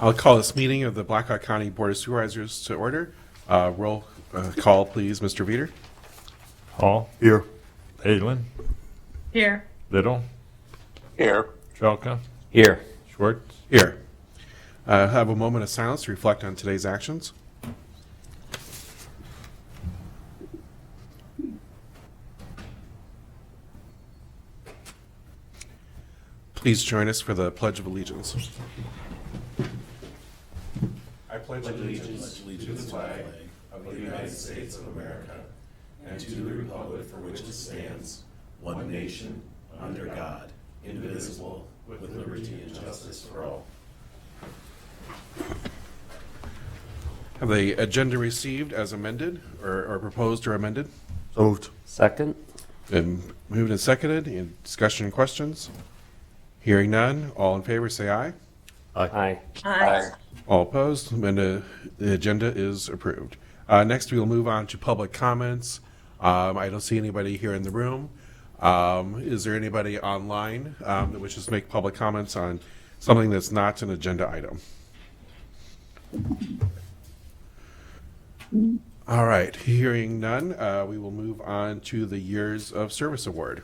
I'll call this meeting of the Blackhawk County Board of Supervisors to order. Roll call, please, Mr. Veeder. Hall. Here. Leyland. Here. Little. Here. Trelka. Here. Schwartz. Here. Have a moment of silence to reflect on today's actions. Please join us for the Pledge of Allegiance. I pledge allegiance to the flag of the United States of America and to the republic for which it stands, one nation, under God, indivisible, with liberty and justice for all. Have the agenda received as amended or proposed or amended? So moved. Second. Been moved and seconded. Any discussion and questions? Hearing none. All in favor say aye. Aye. Aye. All opposed, and the agenda is approved. Next, we will move on to public comments. I don't see anybody here in the room. Is there anybody online that wishes to make public comments on something that's not an agenda item? All right, hearing none, we will move on to the Years of Service Award.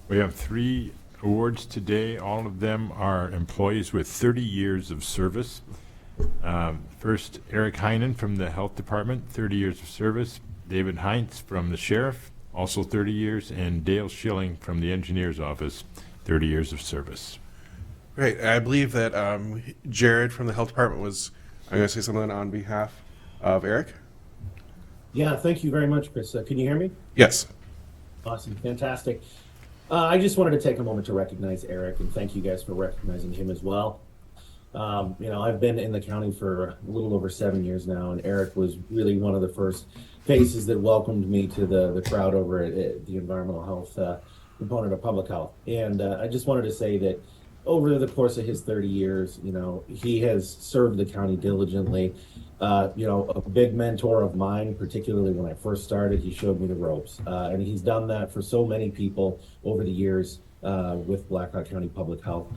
We have 3 awards today. All of them are employees with 30 years of service. First, Eric Heinen from the Health Department, 30 years of service. David Heinz from the Sheriff, also 30 years. And Dale Schilling from the Engineer's Office, 30 years of service. Great, I believe that Jared from the Health Department was, I'm going to say something on behalf of Eric. Yeah, thank you very much, Chris. Can you hear me? Yes. Awesome, fantastic. I just wanted to take a moment to recognize Eric and thank you guys for recognizing him as well. I've been in the county for a little over 7 years now, and Eric was really one of the first faces that welcomed me to the crowd over at the environmental health component of public health. And I just wanted to say that over the course of his 30 years, he has served the county diligently. A big mentor of mine, particularly when I first started, he showed me the ropes. And he's done that for so many people over the years with Blackhawk County Public Health.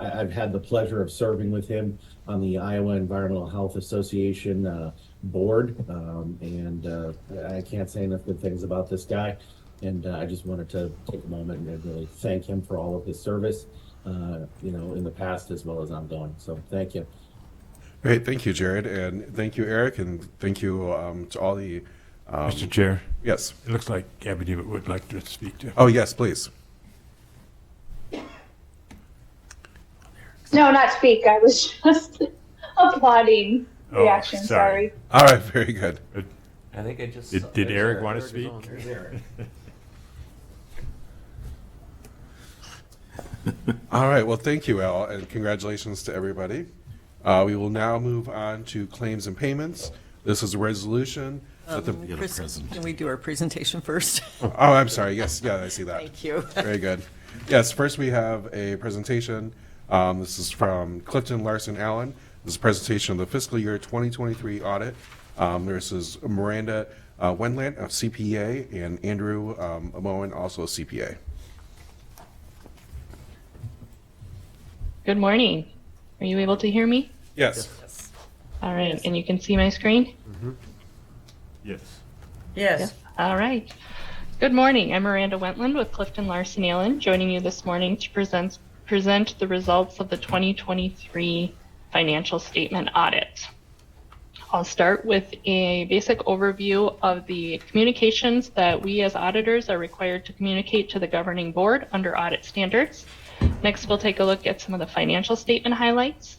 I've had the pleasure of serving with him on the Iowa Environmental Health Association board. And I can't say enough good things about this guy. And I just wanted to take a moment and really thank him for all of his service, in the past as well as ongoing. So thank you. Great, thank you, Jared, and thank you, Eric, and thank you to all the... Mr. Chair, Yes. it looks like Gabby Dewitt would like to speak to. Oh, yes, please. No, not speak. I was just applauding the Oh, action. sorry. Sorry. All right, very good. I think I just. Did Eric want to speak? There's Eric. All right, well, thank you, Al, and congratulations to everybody. We will now move on to claims and payments. This is a resolution that the... Chris, can we do our presentation first? Oh, I'm sorry, yes, yeah, I see that. Thank you. Very good. Yes, first we have a presentation. This is from Clifton Larson Allen. This is a presentation of the fiscal year 2023 audit. This is Miranda Wendland, a CPA, and Andrew Moen, also a CPA. Good morning. Are you able to hear me? Yes. All right, and you can see my screen? Yes. Yes. All right. Good morning. I'm Miranda Wentland with Clifton Larson Allen, joining you this morning to present the results of the 2023 financial statement audit. I'll start with a basic overview of the communications that we as auditors are required to communicate to the governing board under audit standards. Next, we'll take a look at some of the financial statement highlights.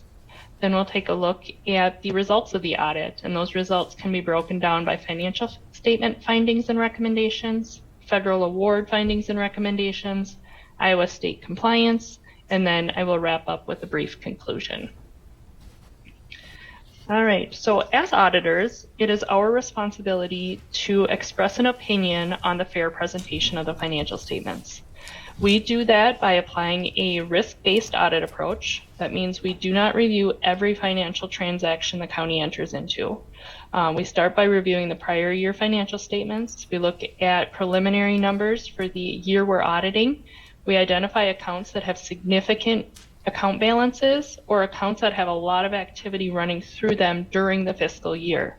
Then we'll take a look at the results of the audit, and those results can be broken down by financial statement findings and recommendations, federal award findings and recommendations, Iowa state compliance, and then I will wrap up with a brief conclusion. All right, so as auditors, it is our responsibility to express an opinion on the fair presentation of the financial statements. We do that by applying a risk-based audit approach. That means we do not review every financial transaction the county enters into. We start by reviewing the prior year financial statements. We look at preliminary numbers for the year we're auditing. We identify accounts that have significant account balances or accounts that have a lot of activity running through them during the fiscal year.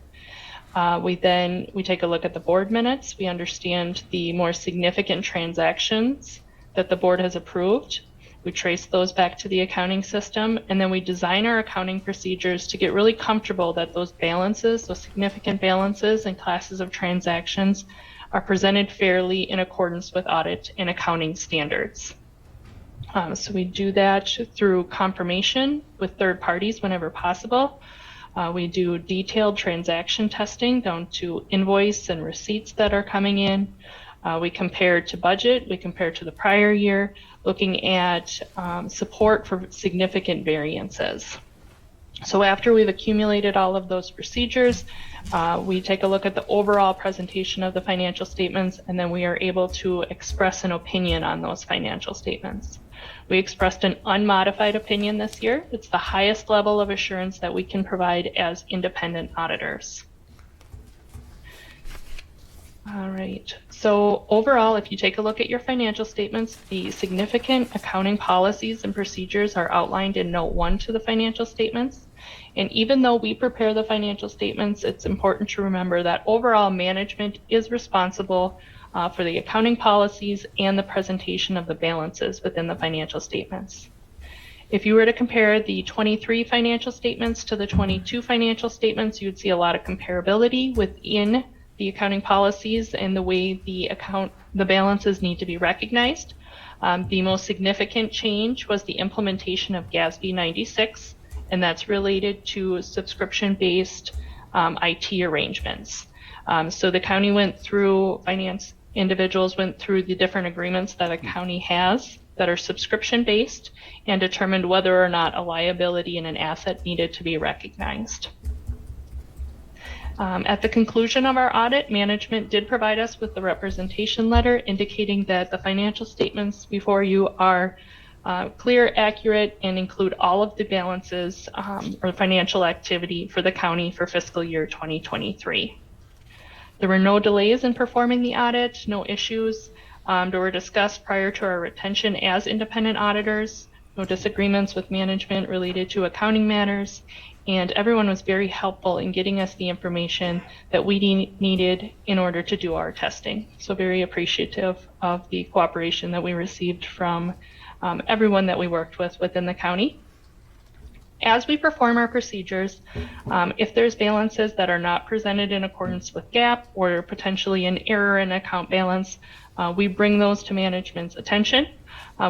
We take a look at the board minutes. We understand the more significant transactions that the board has approved. We trace those back to the accounting system, and then we design our accounting procedures to get really comfortable that those balances, those significant balances and classes of transactions are presented fairly in accordance with audit and accounting standards. So we do that through confirmation with third parties whenever possible. We do detailed transaction testing down to invoice and receipts that are coming in. We compare to budget, we compare to the prior year, looking at support for significant variances. So after we've accumulated all of those procedures, we take a look at the overall presentation of the financial statements, and then we are able to express an opinion on those financial statements. We expressed an unmodified opinion this year. It's the highest level of assurance that we can provide as independent auditors. All right, so overall, if you take a look at your financial statements, the significant accounting policies and procedures are outlined in Note 1 to the financial statements. And even though we prepare the financial statements, it's important to remember that overall management is responsible for the accounting policies and the presentation of the balances within the financial statements. If you were to compare the 23 financial statements to the 22 financial statements, you would see a lot of comparability within the accounting policies and the way the balances need to be recognized. The most significant change was the implementation of GASB 96, and that's related to subscription-based IT arrangements. So the county finance individuals went through the different agreements that a county has that are subscription-based and determined whether or not a liability and an asset needed to be recognized. At the conclusion of our audit, management did provide us with the representation letter indicating that the financial statements before you are clear, accurate, and include all of the balances or financial activity for the county for fiscal year 2023. There were no delays in performing the audit, no issues that were discussed prior to our retention as independent auditors, no disagreements with management related to accounting matters, and everyone was very helpful in getting us the information that we needed in order to do our testing. So very appreciative of the cooperation that we received from everyone that we worked with within the county. As we perform our procedures, if there's balances that are not presented in accordance with GAAP or potentially an error in account balance, we bring those to management's attention.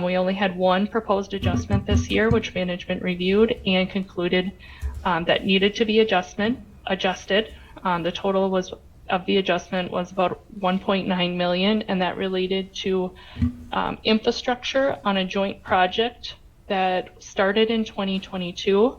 We only had one proposed adjustment this year, which management reviewed and concluded that needed to be adjusted. The total of the adjustment was about $1.9 million, and that related to infrastructure on a joint project that started in 2022,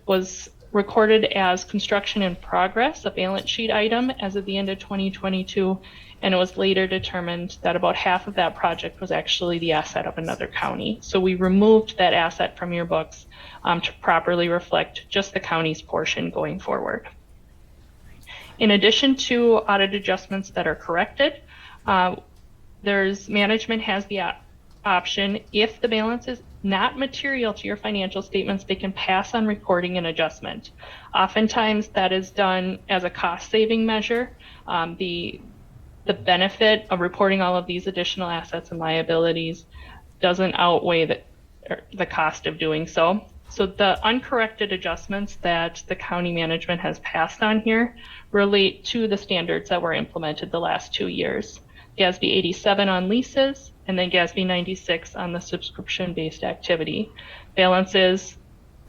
was recorded as construction in progress, a balance sheet item as of the end of 2022, and it was later determined that about half of that project was actually the asset of another county. So we removed that asset from your books to properly reflect just the county's portion going forward. In addition to audit adjustments that are corrected, management has the option, if the balance is not material to your financial statements, they can pass on recording an adjustment. Oftentimes that is done as a cost-saving measure. The benefit of reporting all of these additional assets and liabilities doesn't outweigh the cost of doing so. So the uncorrected adjustments that the county management has passed on here relate to the standards that were implemented the last 2 years. GASB 87 on leases, and then GASB 96 on the subscription-based activity. Balances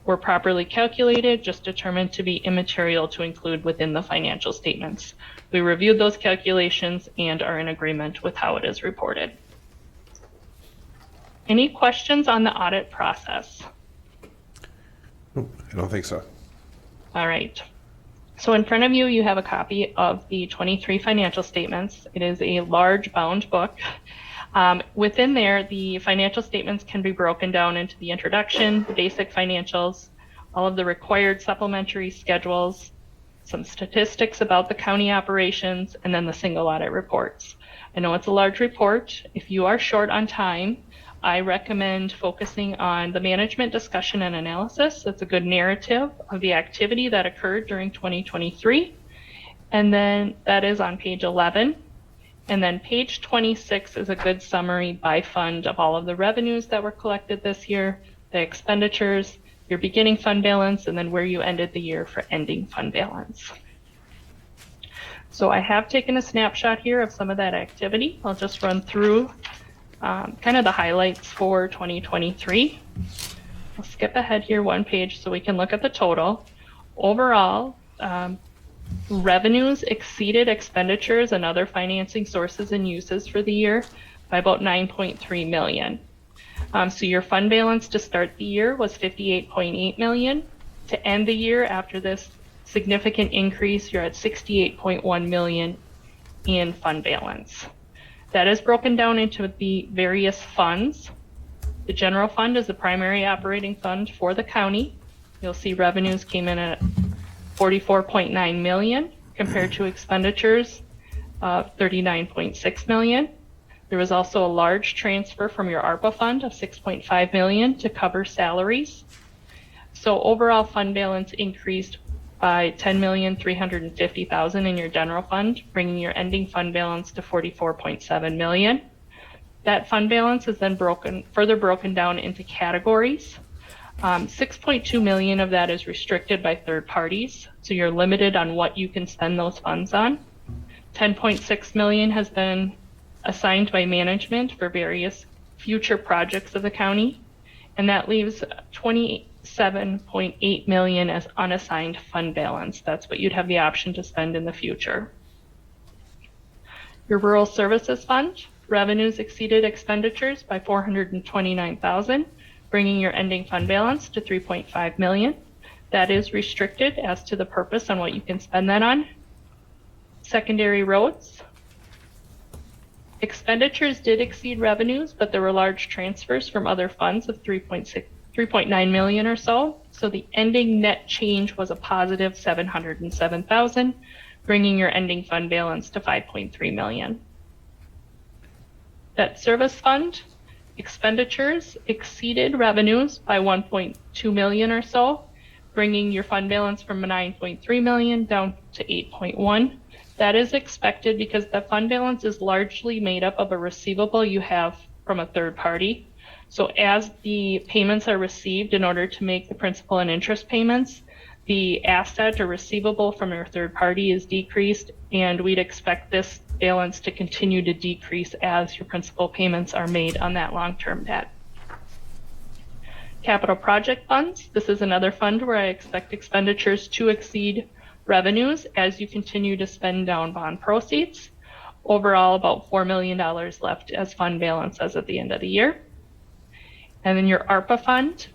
were properly calculated, just determined to be immaterial to include within the financial statements. We reviewed those calculations and are in agreement with how it is reported. Any questions on the audit process? I don't think so. All right. So in front of you, you have a copy of the 23 financial statements. It is a large bound book. Within there, the financial statements can be broken down into the introduction, the basic financials, all of the required supplementary schedules, some statistics about the county operations, and then the single audit reports. I know it's a large report. If you are short on time, I recommend focusing on the management discussion and analysis. That's a good narrative of the activity that occurred during 2023. And then that is on page 11. And then page 26 is a good summary by fund of all of the revenues that were collected this year, the expenditures, your beginning fund balance, and then where you ended the year for ending fund balance. So I have taken a snapshot here of some of that activity. I'll just run through kind of the highlights for 2023. I'll skip ahead here one page so we can look at the total. Overall, revenues exceeded expenditures and other financing sources and uses for the year by about $9.3 million. So your fund balance to start the year was $58.8 million. To end the year after this significant increase, you're at $68.1 million in fund balance. That is broken down into the various funds. The general fund is the primary operating fund for the county. You'll see revenues came in at $44.9 million compared to expenditures of $39.6 million. There was also a large transfer from your ARPA fund of $6.5 million to cover salaries. So overall fund balance increased by $10,350,000 in your general fund, bringing your ending fund balance to $44.7 million. That fund balance is then further broken down into categories. $6.2 million of that is restricted by third parties, so you're limited on what you can spend those funds on. $10.6 million has been assigned by management for various future projects of the county, and that leaves $27.8 million as unassigned fund balance. That's what you'd have the option to spend in the future. Your Rural Services Fund, revenues exceeded expenditures by $429,000, bringing your ending fund balance to $3.5 million. That is restricted as to the purpose on what you can spend that on. Secondary roads. Expenditures did exceed revenues, but there were large transfers from other funds of $3.9 million or so. So the ending net change was a positive $707,000, bringing your ending fund balance to $5.3 million. Debt Service Fund. Expenditures exceeded revenues by $1.2 million or so, bringing your fund balance from $9.3 million down to $8.1. That is expected because the fund balance is largely made up of a receivable you have from a third party. So as the payments are received in order to make the principal and interest payments, the asset or receivable from your third party is decreased, and we'd expect this balance to continue to decrease as your principal payments are made on that long-term debt. Capital project funds. This is another fund where I expect expenditures to exceed revenues as you continue to spend down bond proceeds. Overall, about $4 million left as fund balance as at the end of the year. And then your ARPA fund,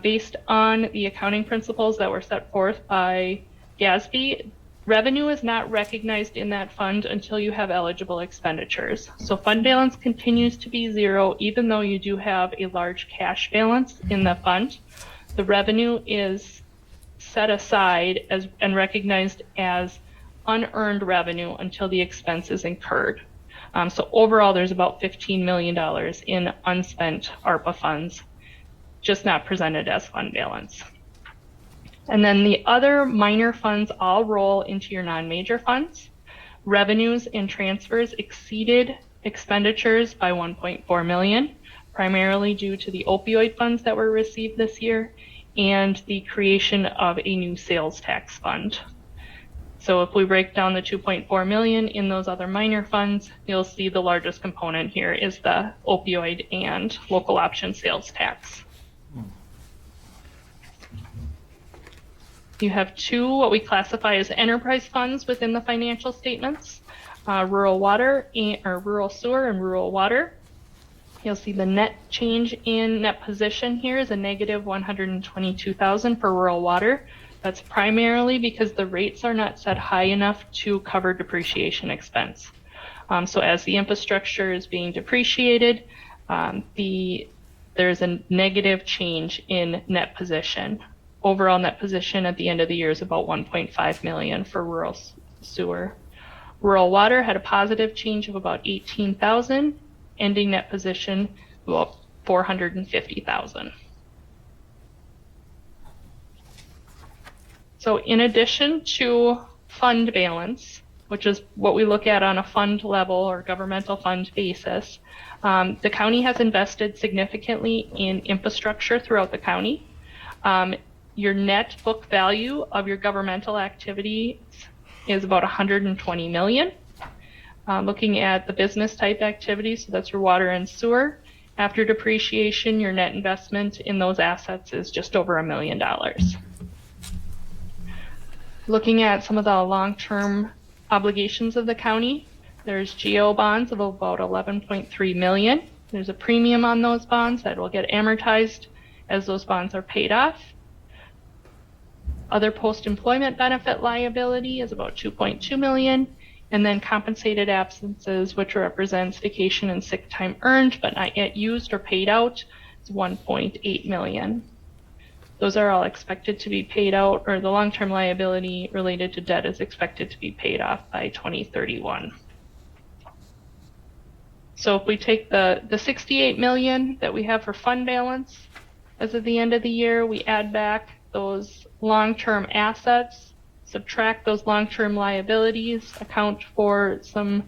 based on the accounting principles that were set forth by GASB, revenue is not recognized in that fund until you have eligible expenditures. So fund balance continues to be zero, even though you do have a large cash balance in the fund. The revenue is set aside and recognized as unearned revenue until the expense is incurred. So overall, there's about $15 million in unspent ARPA funds, just not presented as fund balance. And then the other minor funds all roll into your non-major funds. Revenues and transfers exceeded expenditures by $1.4 million, primarily due to the opioid funds that were received this year and the creation of a new sales tax fund. So if we break down the $2.4 million in those other minor funds, you'll see the largest component here is the opioid and local option sales tax. You have two what we classify as enterprise funds within the financial statements, rural water or rural sewer and rural water. You'll see the net change in net position here is a negative $122,000 for rural water. That's primarily because the rates are not set high enough to cover depreciation expense. So as the infrastructure is being depreciated, there's a negative change in net position. Overall net position at the end of the year is about $1.5 million for rural sewer. Rural water had a positive change of about $18,000, ending net position, well, $450,000. So in addition to fund balance, which is what we look at on a fund level or governmental fund basis, the county has invested significantly in infrastructure throughout the county. Your net book value of your governmental activities is about $120 million. Looking at the business type activities, so that's your water and sewer, after depreciation, your net investment in those assets is just over $1 million. Looking at some of the long-term obligations of the county, there's GO bonds of about $11.3 million. There's a premium on those bonds that will get amortized as those bonds are paid off. Other post-employment benefit liability is about $2.2 million. And then compensated absences, which represents vacation and sick time earned but not yet used or paid out, is $1.8 million. Those are all expected to be paid out, or the long-term liability related to debt is expected to be paid off by 2031. So if we take the $68 million that we have for fund balance as of the end of the year, we add back those long-term assets, subtract those long-term liabilities, account for some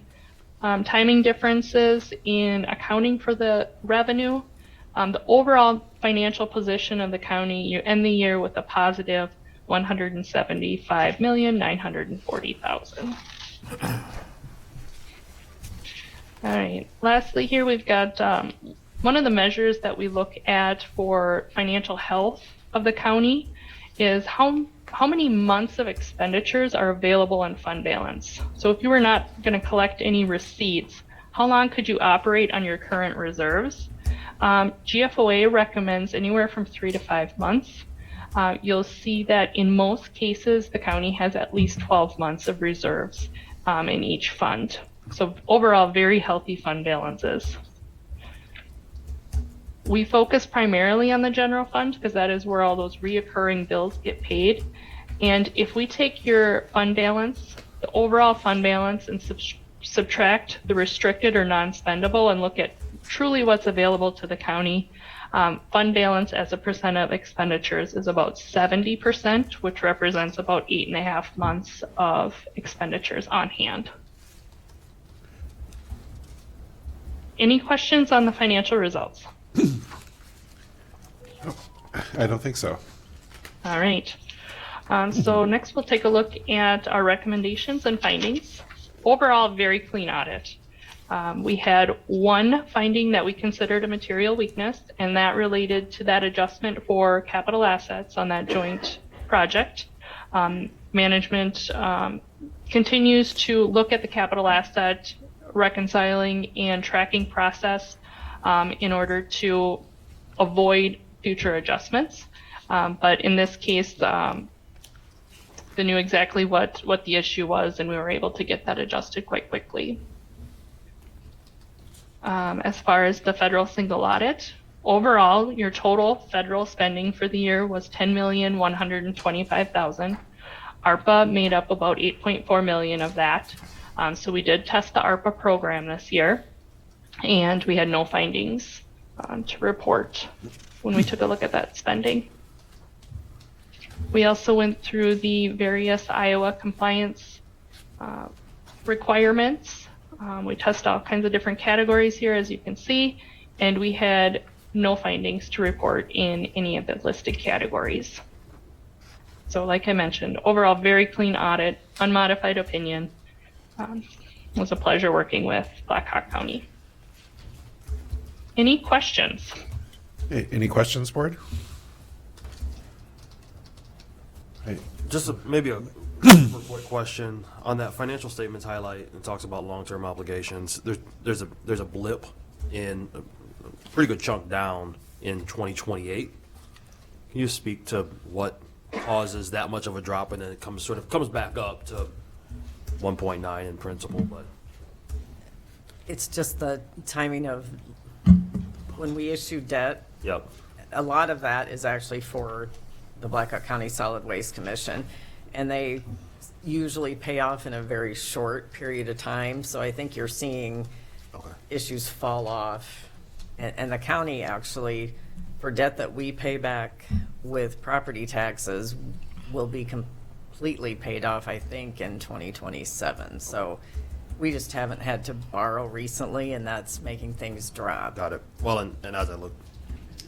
timing differences in accounting for the revenue. The overall financial position of the county, you end the year with a positive $175,940,000. All right. Lastly, here we've got one of the measures that we look at for financial health of the county is how many months of expenditures are available in fund balance. So if you were not going to collect any receipts, how long could you operate on your current reserves? GFOA recommends anywhere from 3 to 5 months. You'll see that in most cases, the county has at least 12 months of reserves in each fund. So overall, very healthy fund balances. We focus primarily on the general fund because that is where all those reoccurring bills get paid. And if we take your fund balance, the overall fund balance, and subtract the restricted or non-spendable and look at truly what's available to the county, fund balance as a percent of expenditures is about 70%, which represents about 8.5 months of expenditures on hand. Any questions on the financial results? I don't think so. All right. So next we'll take a look at our recommendations and findings. Overall, very clean audit. We had one finding that we considered a material weakness, and that related to that adjustment for capital assets on that joint project. Management continues to look at the capital asset reconciling and tracking process in order to avoid future adjustments. But in this case, they knew exactly what the issue was, and we were able to get that adjusted quite quickly. As far as the federal single audit, overall, your total federal spending for the year was $10,125,000. ARPA made up about $8.4 million of that. So we did test the ARPA program this year, and we had no findings to report when we took a look at that spending. We also went through the various Iowa compliance requirements. We tested all kinds of different categories here, as you can see, and we had no findings to report in any of the listed categories. So like I mentioned, overall very clean audit, unmodified opinion. It was a pleasure working with Black Hawk County. Any questions? Hey, any questions, board? Hey, Just maybe a quick question on that financial statements highlight. It talks about long-term obligations. There's a blip in a pretty good chunk down in 2028. Can you speak to what causes that much of a drop, and then it comes back up to 1.9 in principal? But It's just the timing of when we issue debt. yep. A lot of that is actually for the Blackhawk County Solid Waste Commission, and they usually pay off in a very short period of time. So I think you're seeing Okay. issues fall off and the county actually, for debt that we pay back with property taxes, will be completely paid off, I think, in 2027. So we just haven't had to borrow recently, and that's making things drop. Got it. Well, and as I look,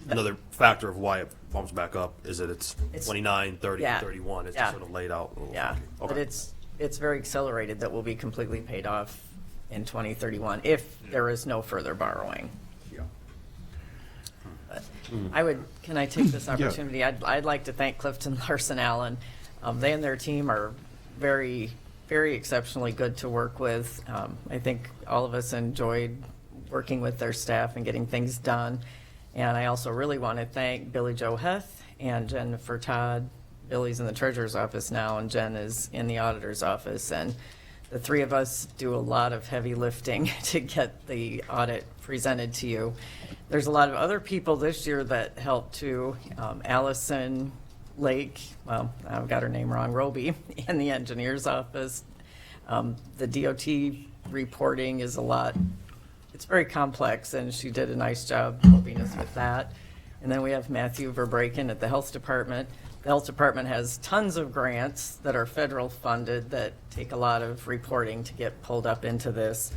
another factor of why it bumps back up is that it's 29, 30, Yeah. 31. It's Yeah. just sort of laid out. a little Yeah, funky. but Okay. it's very accelerated that will be completely paid off in 2031 if there is no further borrowing. Yeah. But can I take this opportunity? I'd like to thank Clifton Larson Allen. They and their team are very, very exceptionally good to work with. I think all of us enjoyed working with their staff and getting things done. And I also really want to thank Billy Joe Heth and Jennifer Todd. Billy's in the treasurer's office now, and Jen is in the auditor's office. And the three of us do a lot of heavy lifting to get the audit presented to you. There's a lot of other people this year that helped too. Allison Lake, well, I've got her name wrong, Roby, in the engineer's office. The DOT reporting is a lot, it's very complex, and she did a nice job helping us with that. And then we have Matthew Verbraken at the Health Department. The Health Department has tons of grants that are federal funded that take a lot of reporting to get pulled up into this.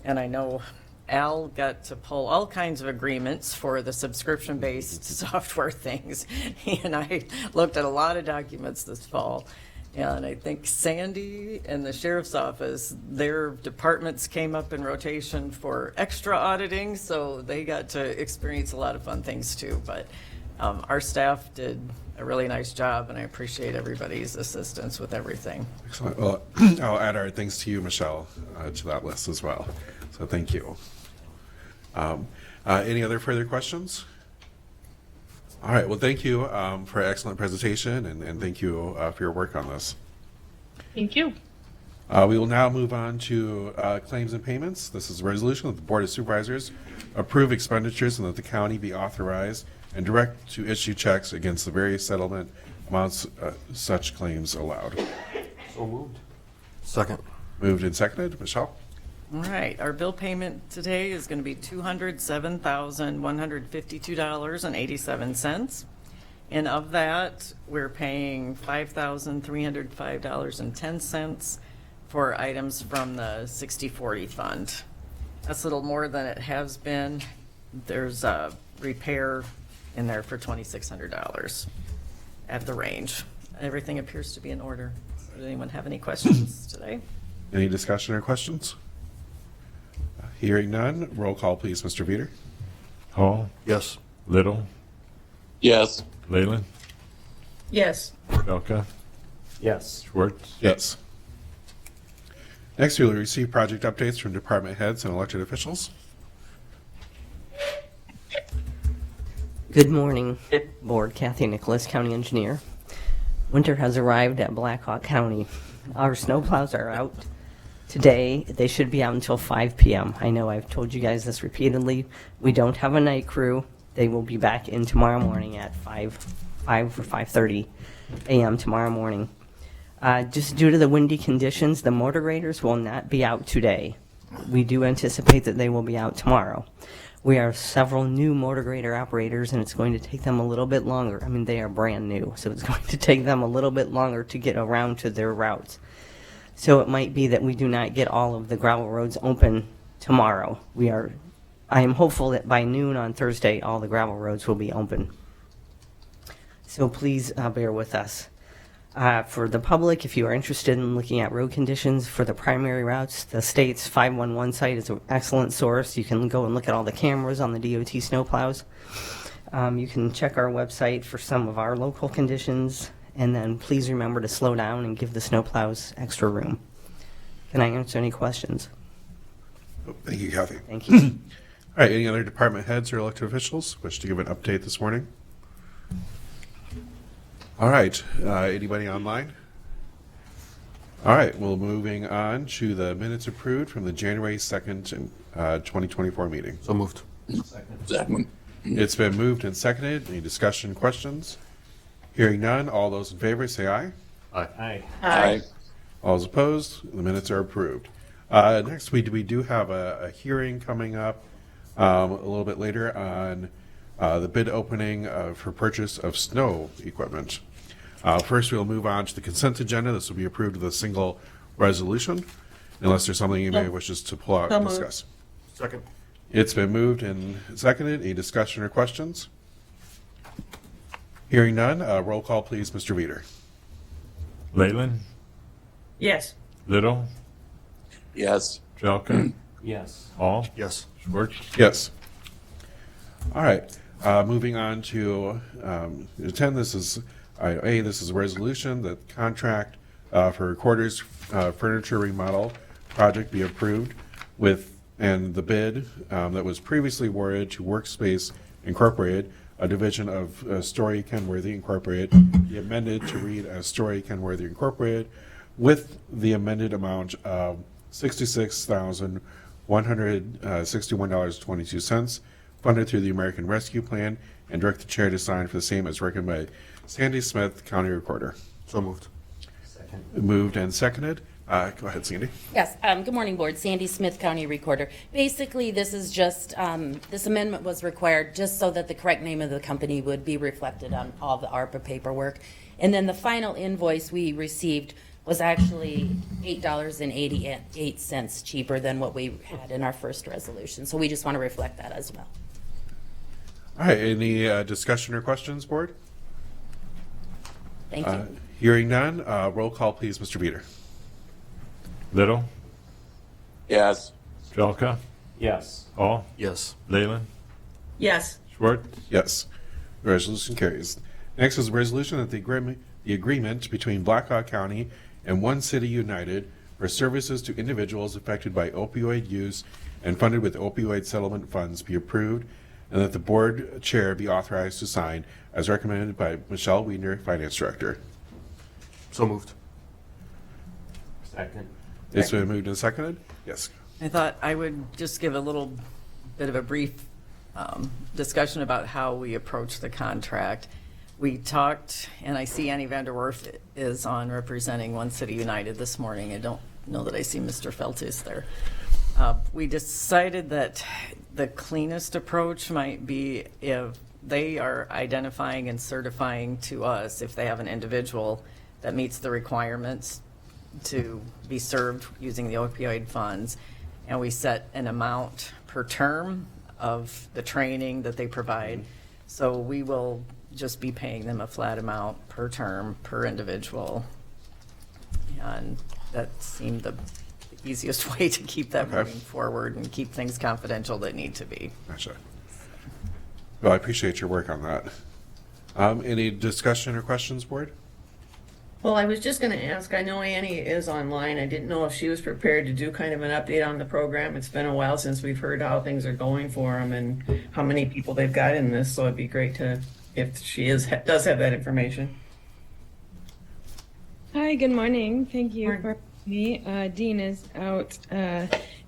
And I know Al got to pull all kinds of agreements for the subscription-based software things. He and I looked at a lot of documents this fall. And I think Sandy and the sheriff's office, their departments came up in rotation for extra auditing, so they got to experience a lot of fun things too. But our staff did a really nice job, and I appreciate everybody's assistance with everything. Excellent. Well, I'll add our thanks to you, Michelle, to that list as well. So thank you. Any other further questions? All right. Well, thank you for an excellent presentation, and thank you for your work on this. Thank you. We will now move on to claims and payments. This is a resolution that the Board of Supervisors approve expenditures and that the county be authorized and direct to issue checks against the various settlement amounts such claims allowed. So moved. Second. Moved and seconded. Michelle? All right, our bill payment today is going to be $207,152.87. And of that, we're paying $5,305.10 for items from the 60/40 fund. That's a little more than it has been. There's a repair in there for $2,600 at the range. Everything appears to be in order. Does anyone have any questions today? Any discussion or questions? Hearing none, roll call please, Mr. Veeder. Hall, Yes. Little, Yes. Leyland, Yes. Belka, Yes. Schwartz. Yes. Next, we will receive project updates from department heads and elected officials. Good morning, Board. Kathy Nicholas, County Engineer. Winter has arrived at Blackhawk County. Our snowplows are out today. They should be out until 5 p.m. I know I've told you guys this repeatedly. We don't have a night crew. They will be back in tomorrow morning at 5 or 5:30 a.m. tomorrow morning. Just due to the windy conditions, the motor graders will not be out today. We do anticipate that they will be out tomorrow. We have several new motor grader operators, and it's going to take them a little bit longer. I mean, they are brand new, so it's going to take them a little bit longer to get around to their routes. So it might be that we do not get all of the gravel roads open tomorrow. I am hopeful that by noon on Thursday, all the gravel roads will be open. So please bear with us. For the public, if you are interested in looking at road conditions for the primary routes, the state's 511 site is an excellent source. You can go and look at all the cameras on the DOT snowplows. You can check our website for some of our local conditions, and then please remember to slow down and give the snowplows extra room. Can I answer any questions? Oh, thank you, Kathy. Thank you. All right, any other department heads or elected officials wish to give an update this morning? All right, anybody online? All right, well, moving on to the minutes approved from the January 2nd, 2024 meeting. So moved. Second. It's been moved and seconded. Any discussion, questions? Hearing none, all those in favor say aye. Aye. Aye. All those opposed, the minutes are approved. Next, we do have a hearing coming up a little bit later on the bid opening for purchase of snow equipment. First, we'll move on to the consent agenda. This will be approved with a single resolution, unless there's something you may wish us to pull out and discuss. Second. It's been moved and seconded. Any discussion or questions? Hearing none, roll call, please, Mr. Veeder. Leyland, Yes. Little, Yes. Jelka, Yes. Hall, Yes. Schwartz. Yes. All right. Moving on to 10. This is item A. This is a resolution that contract for Recorder's furniture remodel project be approved with, and the bid that was previously awarded to Workspace Incorporated, a division of Story Kenworthy Incorporated, be amended to read as Story Kenworthy Incorporated, with the amended amount of $66,161.22 funded through the American Rescue Plan, and direct the chair to sign for the same as recommended by Sandy Smith, County Recorder. So moved. Second. Moved and seconded. Go ahead, Sandy. Yes, good morning, Board. Sandy Smith, County Recorder. Basically, this is just, this amendment was required just so that the correct name of the company would be reflected on all the ARPA paperwork. And then the final invoice we received was actually $8.88 cheaper than what we had in our first resolution. So we just want to reflect that as well. All right, any discussion or questions, Board? Thank you. Hearing none, roll call, please, Mr. Veeder. Little, Yes. Jelka, Yes. Hall, Yes. Leyland, Yes. Schwartz. Yes. The resolution carries. Next is a resolution that the agreement between Blackhawk County and One City United for services to individuals affected by opioid use and funded with opioid settlement funds be approved, and that the board chair be authorized to sign as recommended by Michelle Wiedner, Finance Director. So moved. Second. It's been moved and seconded? Yes. I thought I would just give a little bit of a brief discussion about how we approach the contract. We talked, and I see Annie Vanderwerf is on representing One City United this morning. I don't know that I see Mr. Feltis there. We decided that the cleanest approach might be if they are identifying and certifying to us if they have an individual that meets the requirements to be served using the opioid funds, and we set an amount per term of the training that they provide. So we will just be paying them a flat amount per term, per individual. And that seemed the easiest way to keep that moving forward and keep things confidential that need to be. Gotcha. Well, I appreciate your work on that. Any discussion or questions, Board? Well, I was just going to ask, I know Annie is online. I didn't know if she was prepared to do kind of an update on the program. It's been a while since we've heard how things are going for them and how many people they've got in this. So it'd be great to, if she does have that information. Hi, good morning. Thank you Morning. for me. Dean is out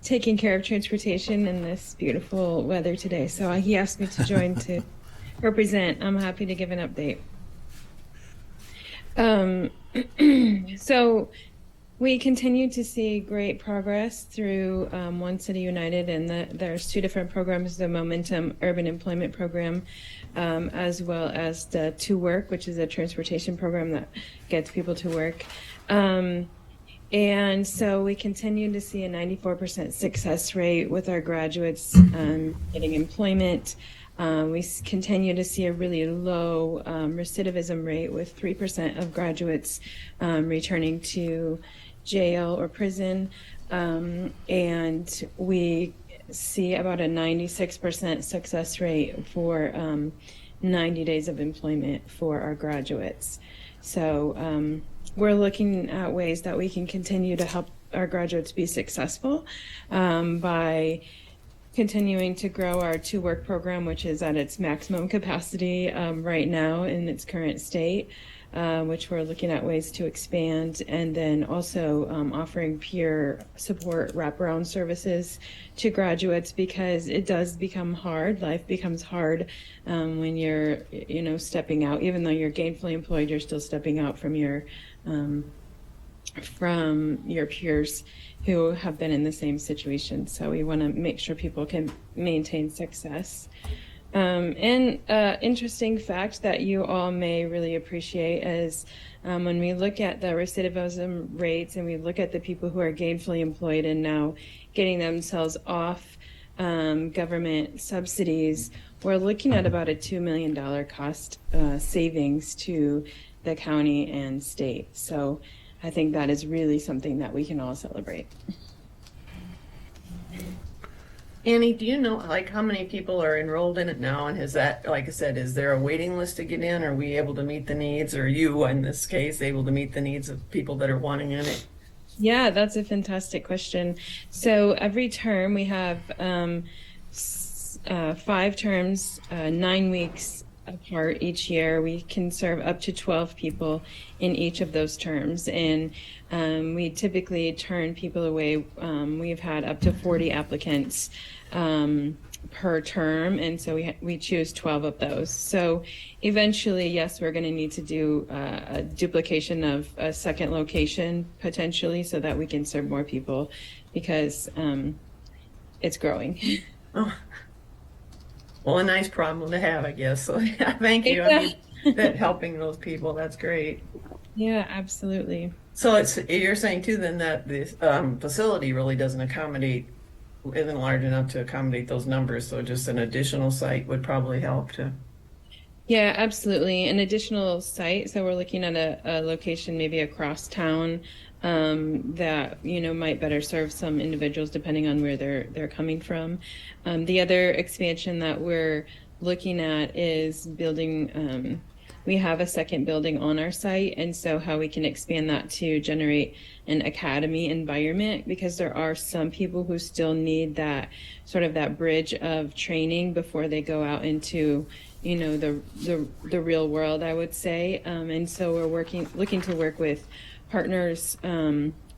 taking care of transportation in this beautiful weather today. So he asked me to join to represent. I'm happy to give an update. So we continue to see great progress through One City United, and there's two different programs, the Momentum Urban Employment Program, as well as the To Work, which is a transportation program that gets people to work. And so we continue to see a 94% success rate with our graduates getting employment. We continue to see a really low recidivism rate with 3% of graduates returning to jail or prison. And we see about a 96% success rate for 90 days of employment for our graduates. So we're looking at ways that we can continue to help our graduates be successful by continuing to grow our To Work program, which is at its maximum capacity right now in its current state, which we're looking at ways to expand, and then also offering peer support wraparound services to graduates, because it does become hard. Life becomes hard when you're, stepping out. Even though you're gainfully employed, you're still stepping out from your from your peers who have been in the same situation. So we want to make sure people can maintain success. And interesting fact that you all may really appreciate is when we look at the recidivism rates and we look at the people who are gainfully employed and now getting themselves off government subsidies, we're looking at about a $2 million cost savings to the county and state. So I think that is really something that we can all celebrate. Annie, do you know like how many people are enrolled in it now? And is that, like I said, is there a waiting list to get in? Are we able to meet the needs, or you in this case able to meet the needs of people that are wanting in it? Yeah, that's a fantastic question. So every term we have 5 terms, 9 weeks apart each year. We can serve up to 12 people in each of those terms. And we typically turn people away. We've had up to 40 applicants per term, and so we choose 12 of those. So eventually, yes, we're going to need to do a duplication of a second location potentially so that we can serve more people, because it's growing. Oh. Well, a nice problem to have, I guess. So yeah, thank you. I mean, that helping those people, that's great. Yeah, absolutely. So you're saying too then that this facility really isn't large enough to accommodate those numbers. So just an additional site would probably help to. Yeah, absolutely. An additional site. So we're looking at a location maybe across town that might better serve some individuals depending on where they're coming from. The other expansion that we're looking at is building. We have a second building on our site, and so how we can expand that to generate an academy environment, because there are some people who still need that sort of that bridge of training before they go out into the real world, I would say. And so we're looking to work with partners,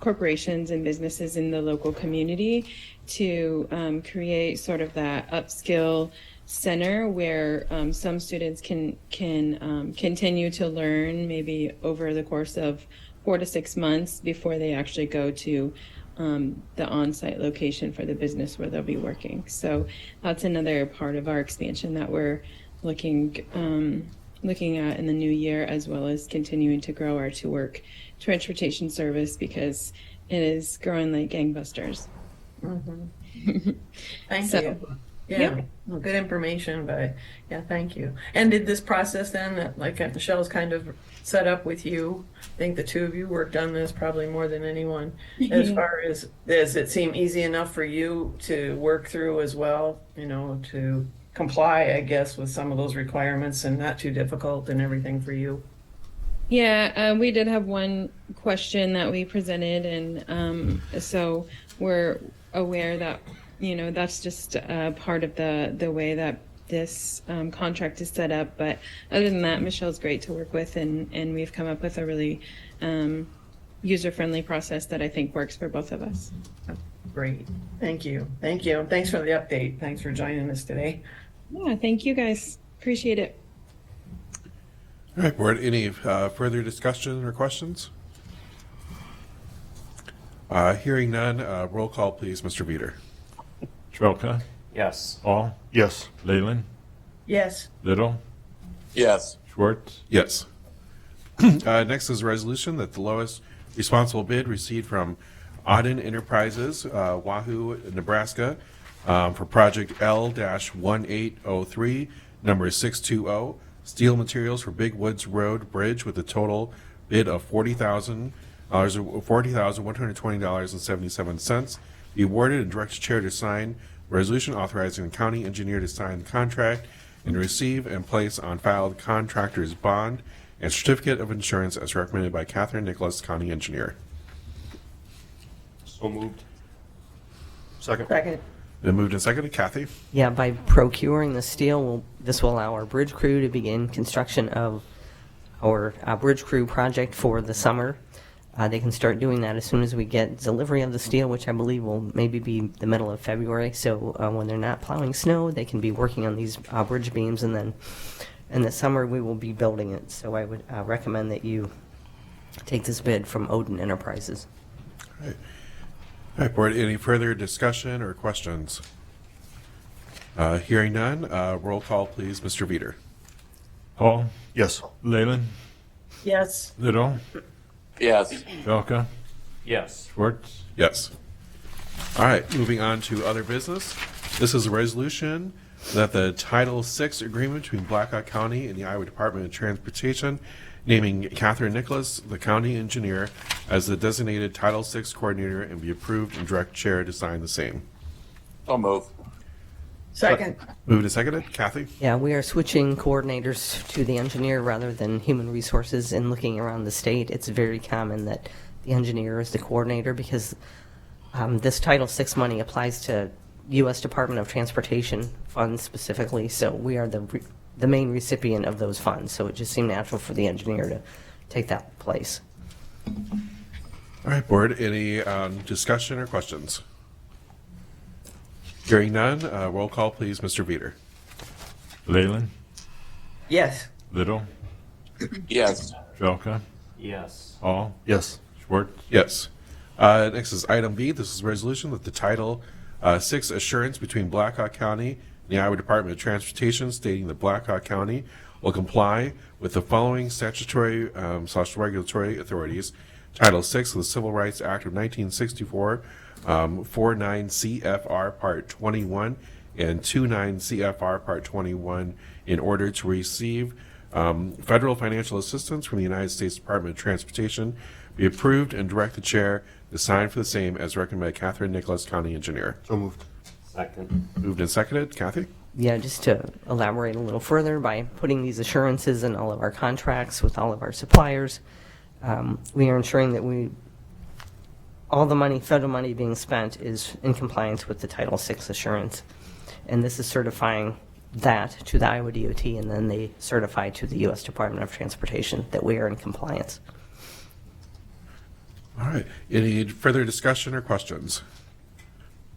corporations and businesses in the local community to create sort of that upskill center where some students can continue to learn maybe over the course of 4 to 6 months before they actually go to the on-site location for the business where they'll be working. So that's another part of our expansion that we're looking at in the new year, as well as continuing to grow our to-work transportation service, because it is growing like gangbusters. Mm-hmm. Thank you. Yeah, well, good information, but yeah, thank you. And did this process then, that like Michelle's kind of set up with you, I think the two of you worked on this probably more than anyone, as far as, does it seem easy enough for you to work through as well, to comply, I guess, with some of those requirements, and not too difficult and everything for you? Yeah, we did have one question that we presented, and so we're aware that that's just part of the way that this contract is set up. But other than that, Michelle's great to work with, and we've come up with a really user-friendly process that I think works for both of us. Great. Thank you. Thank you. Thanks for the update. Thanks for joining us today. Yeah, thank you guys. Appreciate it. All right, board, any further discussion or questions? Hearing none, roll call please, Mr. Veeder. Trelka, Yes. Hall, Yes. Leyland, Yes. Little, Yes. Schwartz, Yes. Next is a resolution that the lowest responsible bid received from Auden Enterprises, Wahoo, Nebraska, for project L-1803, number 620, steel materials for Big Woods Road Bridge, with a total bid of $40,120.77. Be awarded and direct the chair to sign resolution authorizing the county engineer to sign the contract and receive and place on file the contractor's bond and certificate of insurance as recommended by Catherine Nicholas, county engineer. So moved. Second. Second. Then moved and seconded. Kathy? Yeah, by procuring the steel, this will allow our bridge crew to begin construction of our bridge crew project for the summer. They can start doing that as soon as we get delivery of the steel, which I believe will maybe be the middle of February. So when they're not plowing snow, they can be working on these bridge beams, and then in the summer we will be building it. So I would recommend that you take this bid from Odin Enterprises. All right, board, any further discussion or questions? Hearing none, roll call, please, Mr. Veeder. Hall, Yes. Leyland, Yes. Little, Yes. Belka, Yes. Schwartz. Yes. All right, moving on to other business. This is a resolution that the Title VI agreement between Blackhawk County and the Iowa Department of Transportation, naming Catherine Nicholas, the county engineer, as the designated Title VI coordinator, and be approved and direct chair to sign the same. So move. Second. Moved and seconded. Kathy? Yeah, we are switching coordinators to the engineer rather than human resources. And looking around the state, it's very common that the engineer is the coordinator because this Title VI money applies to U.S. Department of Transportation funds specifically. So we are the main recipient of those funds. So it just seemed natural for the engineer to take that place. All right, board, any discussion or questions? Hearing none, roll call, please, Mr. Veeder. Leyland, Yes. Little, Yes. Belka, Yes. Hall, Yes. Schwartz. Yes. Next is item B. This is a resolution that the Title VI assurance between Blackhawk County and the Iowa Department of Transportation stating that Blackhawk County will comply with the following statutory / regulatory authorities. Title VI of the Civil Rights Act of 1964, 49 CFR Part 21 and 29 CFR Part 21 in order to receive federal financial assistance from the United States Department of Transportation, be approved and direct the chair to sign for the same as recommended by Catherine Nicholas, County Engineer. So moved. Second. Moved and seconded. Kathy? Yeah, just to elaborate a little further, by putting these assurances in all of our contracts with all of our suppliers, we are ensuring that all the money, federal money being spent, is in compliance with the Title VI assurance. And this is certifying that to the Iowa DOT, and then they certify to the U.S. Department of Transportation that we are in compliance. All right. Any further discussion or questions?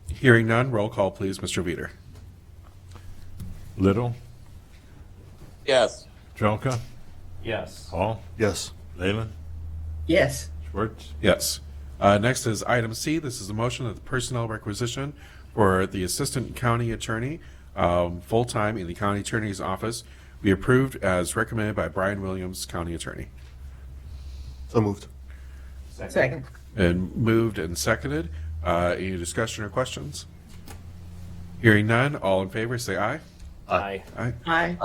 Hearing none, roll call, please, Mr. Veeder. Little, Yes. Belka, Yes. Hall, Yes. Leyland, Yes. Schwartz. Yes. Next is item C. This is a motion that the personnel requisition for the Assistant County Attorney, full-time in the County Attorney's Office, be approved as recommended by Brian Williams, County Attorney. So moved. Second. And moved and seconded. Any discussion or questions? Hearing none, all in favor say aye. Aye. Aye. Aye.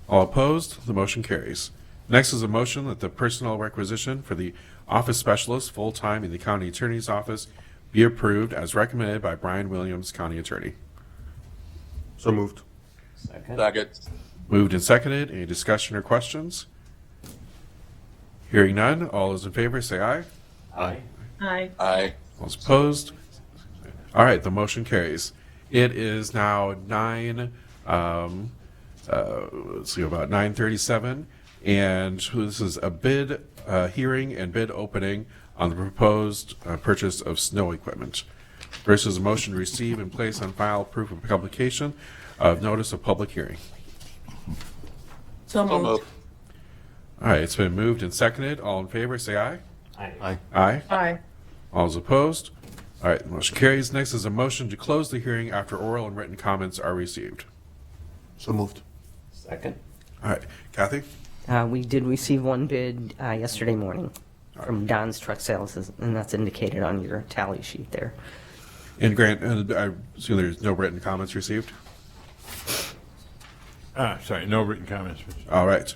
All opposed, the motion carries. Next is a motion that the personnel requisition for the office specialist, full-time in the County Attorney's Office, be approved as recommended by Brian Williams, County Attorney. So moved. Second. Second. Moved and seconded. Any discussion or questions? Hearing none, all those in favor say aye. Aye. Aye. Aye. All those opposed? All right, the motion carries. It is now 9:37, and this is a bid hearing and bid opening on the proposed purchase of snow equipment. First is a motion to receive and place on file proof of publication of notice of public hearing. So So moved. moved. All right, it's been moved and seconded. All in favor, say aye. Aye. Aye. Aye. Aye. All those opposed? All right, the motion carries. Next is a motion to close the hearing after oral and written comments are received. So moved. Second. All right, Kathy? We did receive one bid yesterday morning from Don's Truck Sales, and that's indicated on your tally sheet there. And Grant, I assume there's no written comments received? Sorry, no written comments. All right.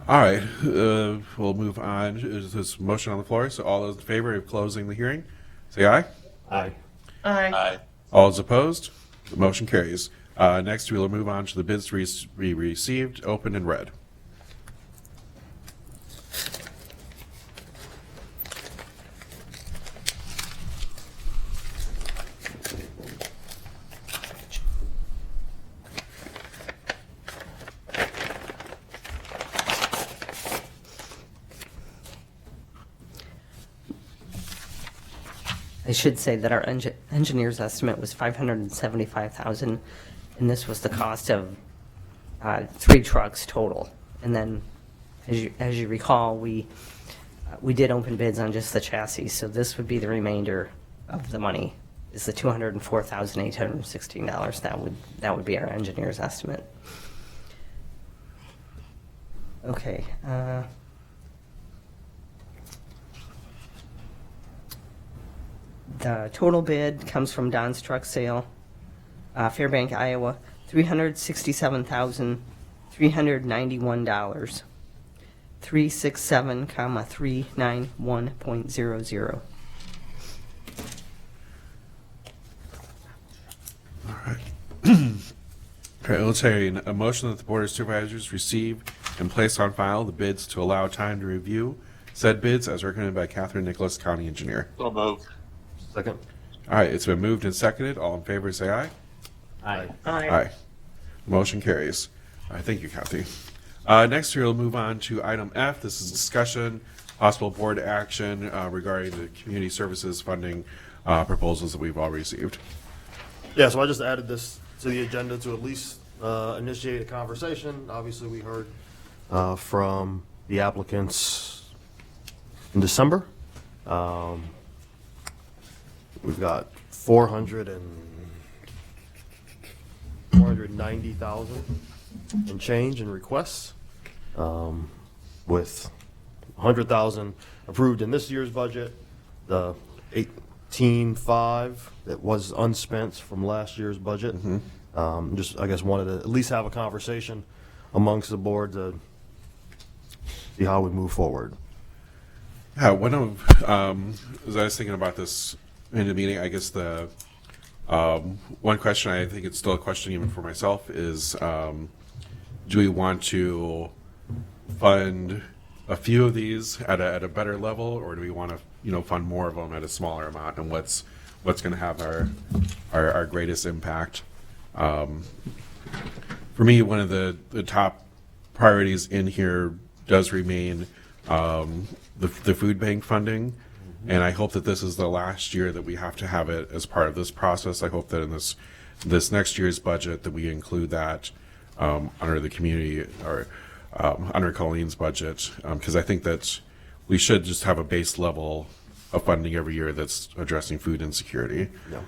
All right, we'll move on. Is this motion on the floor? So all those in favor of closing the hearing, say aye. Aye. Aye. Aye. All those opposed? The motion carries. Next, we will move on to the bids to be received, open, and read. I should say that our engineer's estimate was $575,000, and this was the cost of 3 trucks total. And then, as you recall, we We did open bids on just the chassis, so this would be the remainder of the money, is the $204,816. That would be our engineer's estimate. Okay. The total bid comes from Don's Truck Sale, Fairbank, Iowa, $367,391. 367,391.00. All right, let's say a motion that the Board of Supervisors receive and place on file the bids to allow time to review said bids as recommended by Catherine Nicholas, County Engineer. So moved. Second. All right, it's been moved and seconded. All in favor, say aye. Aye. Aye. Motion carries. All right, thank you, Kathy. Next, we'll move on to item F. This is discussion, possible board action regarding the community services funding proposals that we've all received. Yeah, so I just added this to the agenda to at least initiate a conversation. Obviously, we heard from the applicants in December. We've got 490,000 and change in requests, with 100,000 approved in this year's budget, the 18.5 that was unspent from last year's budget. Just, I guess, wanted to at least have a conversation amongst the board to see how we move forward. Yeah, one of, as I was thinking about this in the meeting, I guess the one question, I think it's still a question even for myself, is do we want to fund a few of these at a better level, or do we want to fund more of them at a smaller amount, and what's going to have our greatest impact? For me, one of the top priorities in here does remain the food bank funding. And I hope that this is the last year that we have to have it as part of this process. I hope that in this next year's budget that we include that under the community or under Colleen's budget, because I think that we should just have a base level of funding every year that's addressing food insecurity. Yeah.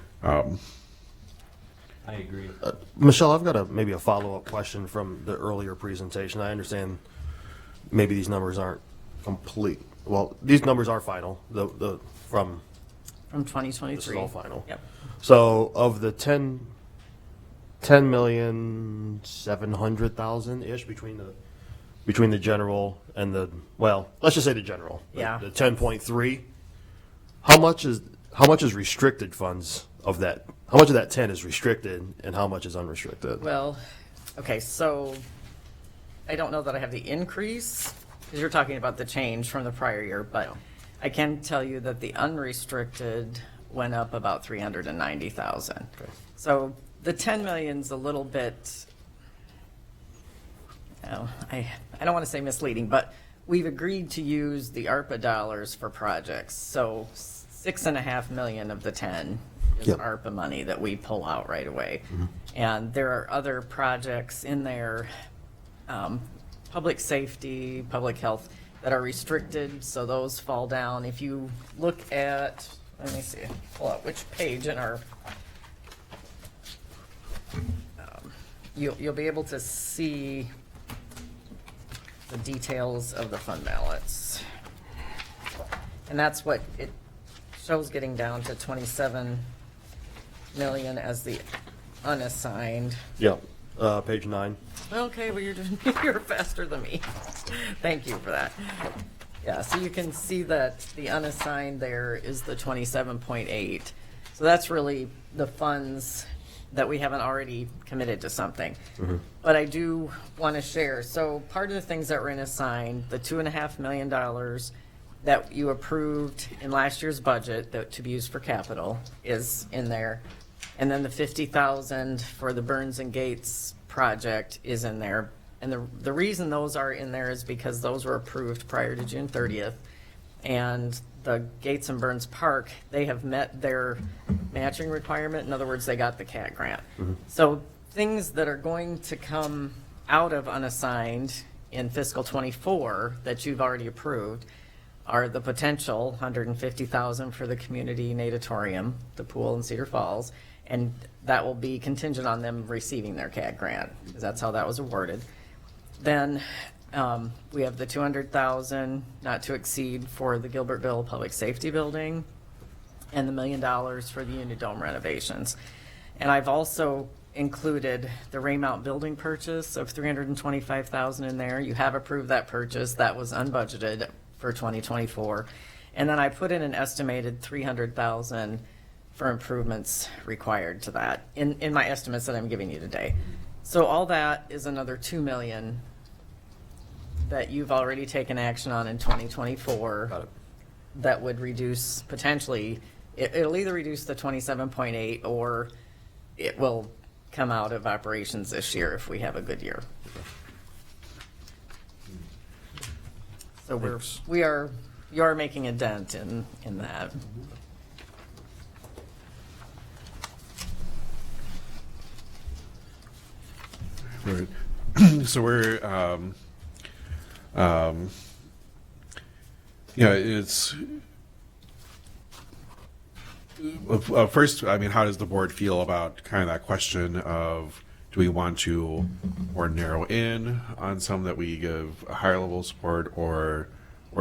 I agree. Michelle, I've got maybe a follow-up question from the earlier presentation. I understand maybe these numbers aren't complete. Well, these numbers are final. From 2023. This is all final. Yep. So of the 10,700,000 ish between the general and let's just say the general. Yeah. The 10.3. How much is restricted funds of that? How much of that 10 is restricted and how much is unrestricted? Well, okay, so I don't know that I have the increase, because you're talking about the change from the prior year, but I can tell you that the unrestricted went up about 390,000. Okay. So the 10 million's a little bit, I don't want to say misleading, but we've agreed to use the ARPA dollars for projects. So 6.5 million of the 10 is Yep. ARPA money that we pull out right away. And there are other projects in there, public safety, public health, that are restricted, so those fall down. If you look at, let me see, pull out which page in our, you'll be able to see the details of the fund balance. And that's what it shows, getting down to 27 million as the unassigned. Yeah. Page 9. Okay, well, you're faster than me. Thank you for that. Yeah, so you can see that the unassigned there is the 27.8. So that's really the funds that we haven't already committed to something. But I do want to share. So part of the things that were unassigned, the $2.5 million that you approved in last year's budget that to be used for capital is in there. And then the 50,000 for the Burns and Gates project is in there. And the reason those are in there is because those were approved prior to June 30th. And the Gates and Burns Park, they have met their matching requirement. In other words, they got the CAT grant. So things that are going to come out of unassigned in fiscal '24 that you've already approved are the potential 150,000 for the community natatorium, the pool in Cedar Falls, and that will be contingent on them receiving their CAD grant, because that's how that was awarded. Then we have the 200,000 not to exceed for the Gilbertville Public Safety Building, and the $1 million for the Unidome renovations. And I've also included the Raymount building purchase of $325,000 in there. You have approved that purchase. That was unbudgeted for 2024. And then I put in an estimated $300,000 for improvements required to that in my estimates that I'm giving you today. So all that is another $2 million that you've already taken action on in 2024. Got it. That would reduce potentially, it'll either reduce the 27.8 or it will come out of operations this year if we have a good year. So you are making a dent in that. Right. So we're, it's, first, I mean, how does the board feel about kind of that question of, do we want to more narrow in on some that we give a higher level of support, or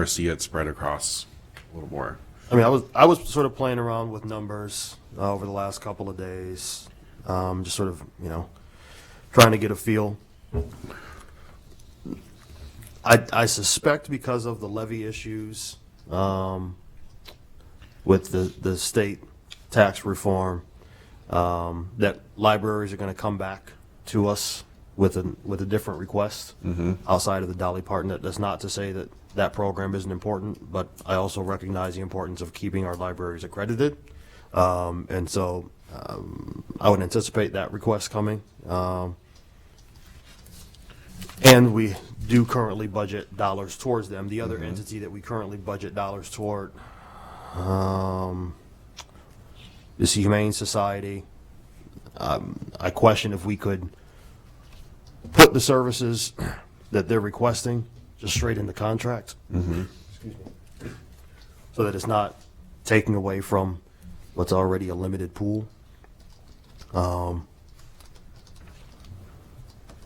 see it spread across a little more? I mean, I was sort of playing around with numbers over the last couple of days, just sort of, trying to get a feel. I suspect because of the levy issues with the state tax reform, that libraries are going to come back to us with a different request outside of the Dolly Parton. That's not to say that that program isn't important, but I also recognize the importance of keeping our libraries accredited. And so I would anticipate that request coming. And we do currently budget dollars towards them. The other entity that we currently budget dollars toward is the Humane Society. I question if we could put the services that they're requesting just straight in the contract. Excuse me. So that it's not taking away from what's already a limited pool.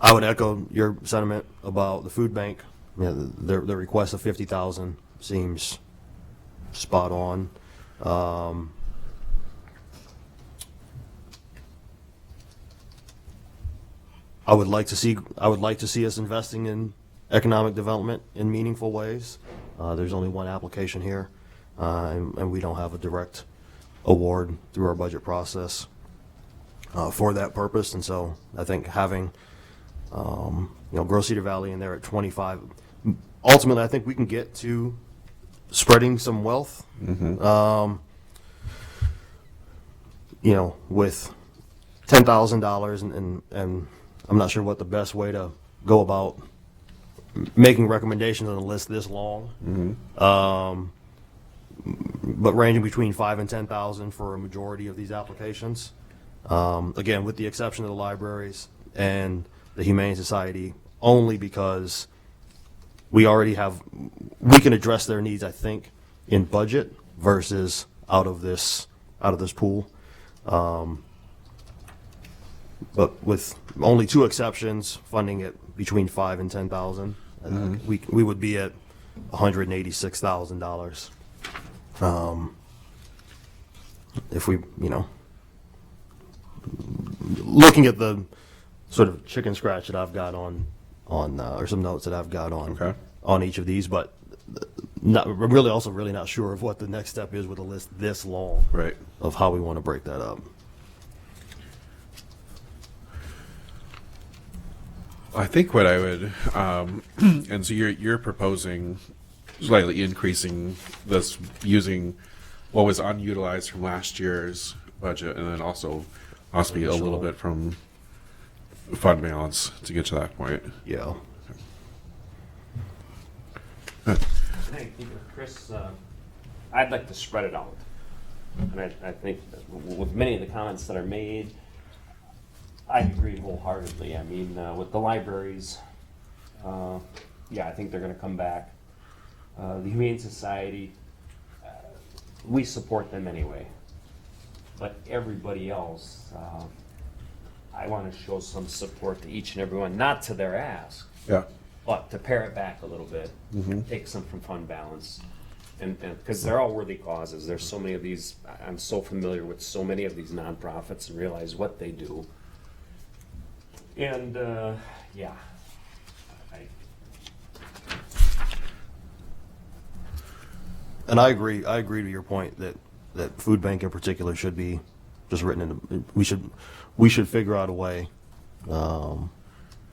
I would echo your sentiment about the food bank. The request of 50,000 seems spot on. I would like to see us investing in economic development in meaningful ways. There's only one application here, and we don't have a direct award through our budget process for that purpose. And so I think having Gross Cedar Valley in there at 25, ultimately I think we can get to spreading some wealth. With $10,000, and I'm not sure what the best way to go about making recommendations on a list this long. But ranging between 5,000 and 10,000 for a majority of these applications. Again, with the exception of the libraries and the Humane Society, only because we can address their needs, I think, in budget versus out of this pool. But with only two exceptions, funding it between 5,000 and 10,000, we would be at $186,000. If we, looking at the sort of chicken scratch that I've got on or some notes that I've got on each of these, but I'm really not sure of what the next step is with a list this long, Right. of how we want to break that up. I think what I would, and so you're proposing slightly increasing this using what was unutilized from last year's budget, and then also possibly a little bit from fund balance to get to that point. Yeah. Hey, Chris, I'd like to spread it out. And I think that with many of the comments that are made, I agree wholeheartedly. I mean, with the libraries, I think they're going to come back. The Humane Society, we support them anyway. But everybody else, I want to show some support to each and every one, not to their ask, Yeah. but to pare it back a little bit, take some from fund balance. And because they're all worthy causes. There's so many of these, I'm so familiar with so many of these nonprofits and realize what they do. And, yeah. And I agree to your point that food bank in particular should be just written into, we should figure out a way, to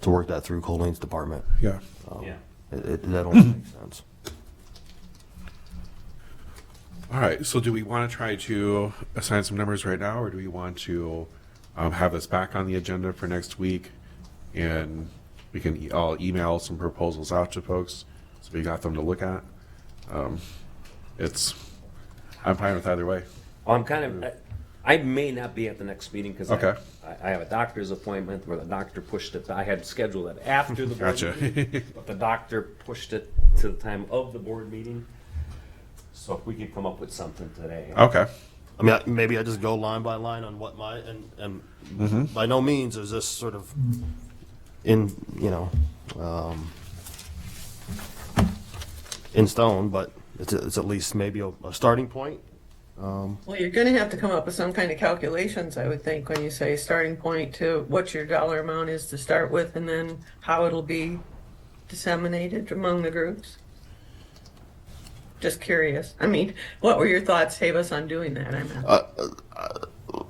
work that through Colleen's department. Yeah. Yeah. That only makes sense. All right, so do we want to try to assign some numbers right now, or do we want to have this back on the agenda for next week, and we can all email some proposals out to folks so we got them to look at? I'm fine with either way. Well, I'm kind of, I may not be at the next meeting because Okay. I have a doctor's appointment where the doctor pushed it. I had scheduled it after the board Gotcha. meeting, but the doctor pushed it to the time of the board meeting. So if we could come up with something today. Okay. I mean, maybe I just go line by line on what and by no means is this sort of in stone, but it's at least maybe a starting point. Well, you're going to have to come up with some kind of calculations, I would think, when you say starting point to what your dollar amount is to start with, and then how it'll be disseminated among the groups. Just curious. I mean, what were your thoughts, Save us on doing that? I mean,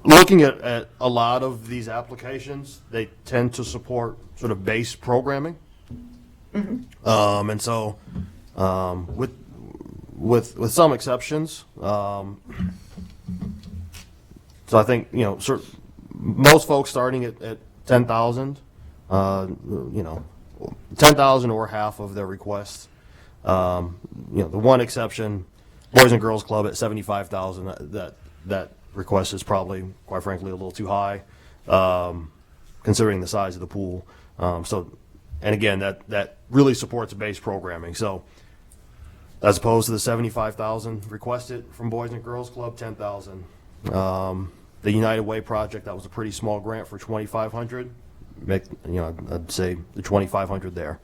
Looking at a lot of these applications, they tend to support sort of base programming. And so, with some exceptions, so I think, most folks starting at 10,000, 10,000 or half of their requests. The one exception, Boys and Girls Club at 75,000, that request is probably, quite frankly, a little too high, considering the size of the pool. And again, that really supports base programming. So, as opposed to the 75,000 requested from Boys and Girls Club, 10,000. The United Way project, that was a pretty small grant for 2,500. I'd say the 2,500 there.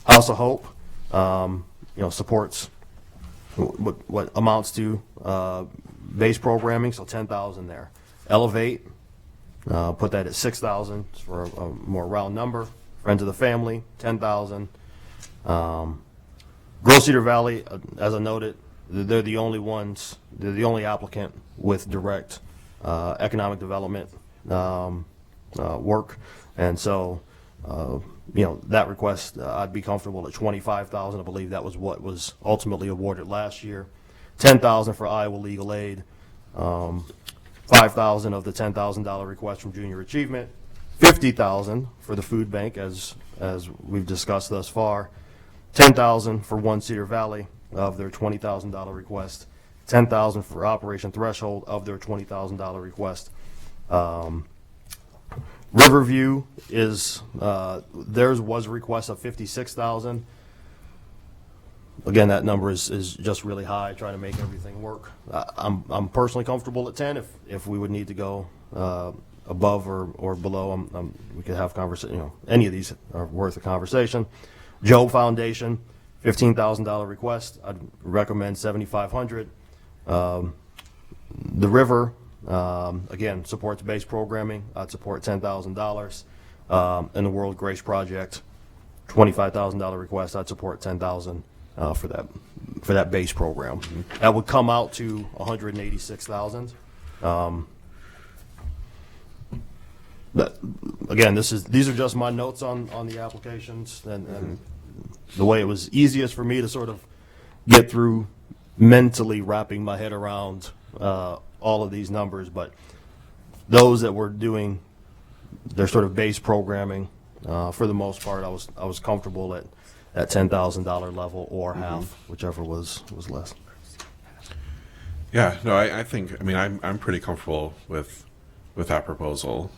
House of Hope, supports what amounts to base programming, so 10,000 there. Elevate, put that at 6,000 for a more round number. Friends of the Family, 10,000. Girl Cedar Valley, as I noted, they're the only ones, they're the only applicant with direct economic development work. And so, that request, I'd be comfortable at 25,000. I believe that was what was ultimately awarded last year. 10,000 for Iowa Legal Aid. 5,000 of the $10,000 request from Junior Achievement. 50,000 for the food bank, as we've discussed thus far. 10,000 for One Cedar Valley of their $20,000 request. 10,000 for Operation Threshold of their $20,000 request. Riverview is theirs was a request of 56,000. Again, that number is just really high, trying to make everything work. I'm personally comfortable at 10. If we would need to go above or below, we could have conversation. Any of these are worth a conversation. Job Foundation, $15,000 request. I'd recommend 7,500. The River, again, supports base programming. I'd support $10,000. And the World Grace Project, $25,000 request. I'd support 10,000 for that base program. That would come out to 186,000. But again, these are just my notes on the applications, and the way it was easiest for me to sort of get through mentally wrapping my head around all of these numbers. But those that were doing their sort of base programming, for the most part, I was comfortable at $10,000 level or half, whichever was less. Yeah, no, I think, I'm pretty comfortable with that proposal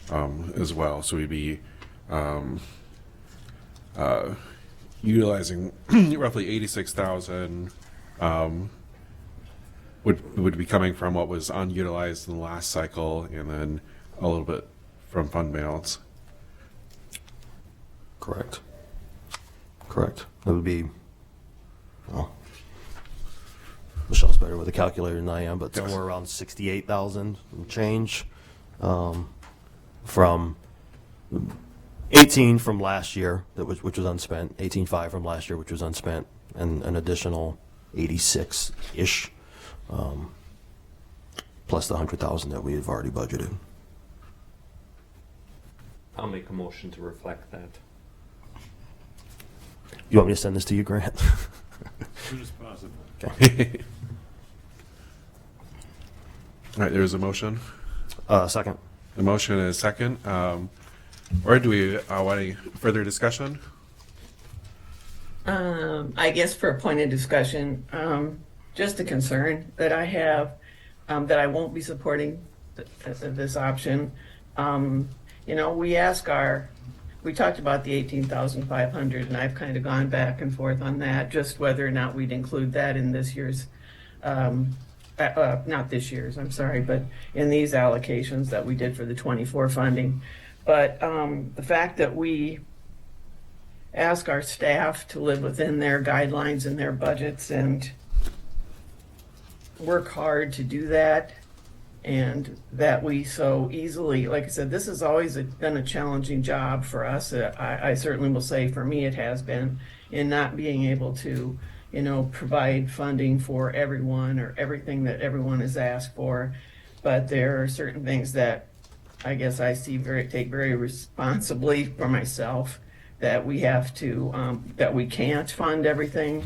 as well. So we'd be utilizing roughly 86,000 would be coming from what was unutilized in the last cycle, and then a little bit from fund balance. Correct. Correct. That would be, well, Michelle's better with a calculator than I am, but somewhere around 68,000 and change, from 18 from last year, which was unspent, 18.5 from last year, which was unspent, and an additional 86-ish, plus the 100,000 that we have already budgeted. I'll make a motion to reflect that. You want me to send this to you, Grant? As soon as possible. Okay. All right, there's a motion. Second. The motion is second. Or do we want any further discussion? I guess for a point of discussion, just a concern that I have, that I won't be supporting this option. You know, we talked about the 18,500, and I've kind of gone back and forth on that, just whether or not we'd include that in this year's, not this year's, I'm sorry, but in these allocations that we did for the 24 funding. But the fact that we ask our staff to live within their guidelines and their budgets and work hard to do that, and that we so easily, like I said, this has always been a challenging job for us. I certainly will say for me it has been, in not being able to, you know, provide funding for everyone or everything that everyone has asked for. But there are certain things that I guess I take very responsibly for myself, that we have to, that we can't fund everything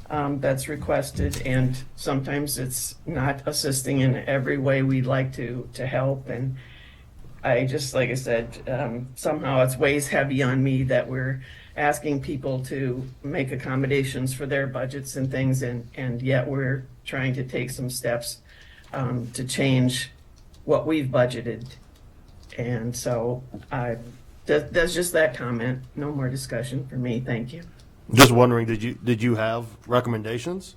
that's requested, and sometimes it's not assisting in every way we'd like to help. And I just, like I said, somehow it weighs heavy on me that we're asking people to make accommodations for their budgets and things, and yet we're trying to take some steps to change what we've budgeted. And so that's just that comment. No more discussion for me. Thank you. Just wondering, did you have recommendations?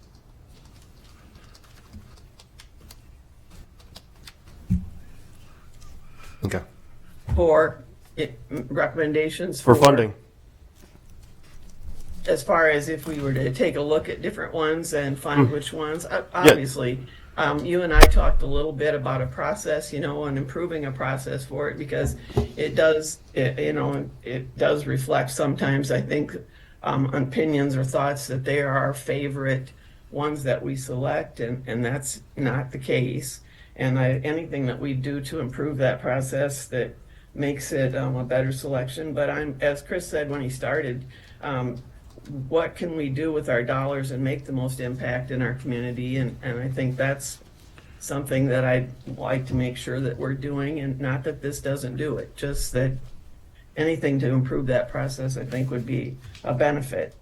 Okay. For recommendations For funding. As far as if we were to take a look at different ones and find which ones, obviously, you and I talked a little bit about a process, you know, and improving a process for it, because it does reflect sometimes, I think, opinions or thoughts that they are our favorite ones that we select, and that's not the case. And anything that we do to improve that process that makes it a better selection. But as Chris said when he started, what can we do with our dollars and make the most impact in our community? And I think that's something that I'd like to make sure that we're doing, and not that this doesn't do it, just that anything to improve that process, I think, would be a benefit.